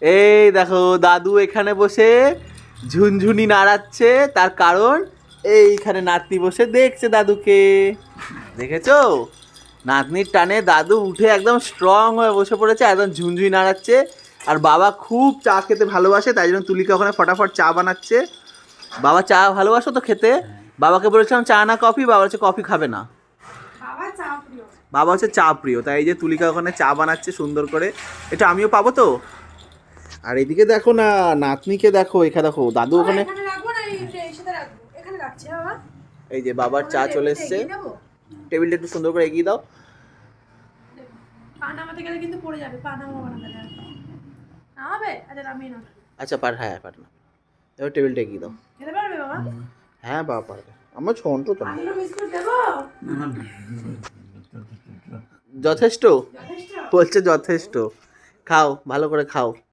এই দেখো দাদু এখানে বসে ঝুনঝুনি নাড়াচ্ছে, তার কারণ এইখানে নাতনি বসে দেখছে দাদুকে। দেখেছো, নাতনির টানে দাদু উঠে একদম স্ট্রং হয়ে বসে পড়েছে, একদম ঝুনঝুনি নাড়াচ্ছে। আর বাবা খুব চা খেতে ভালোবাসে, তাই জন্য তুলিকা ওখানে ফটাফট চা বানাচ্ছে। বাবা চা ভালোবাসো তো খেতে? বাবাকে বলেছিলাম চা না কফি, বাবা হচ্ছে কফি খাবে না, বাবা হচ্ছে চা প্রিয়। তাই এই যে তুলিকা ওখানে চা বানাচ্ছে সুন্দর করে, এটা আমিও পাবো তো। আর এদিকে দেখো না, নাতনিকে দেখো, এখানে দেখো দাদু ওখানে, এই যে বাবার চা চলে এসছে। টেবিলটা একটু সুন্দর করে এগিয়ে দাও। আচ্ছা পার, হ্যাঁ পার না, এবার টেবিলটা এগিয়ে দাও। হ্যাঁ বাবা পারবে, আমার ছোট তো না। যথেষ্ট বলছে, যথেষ্ট। খাও, ভালো করে খাও।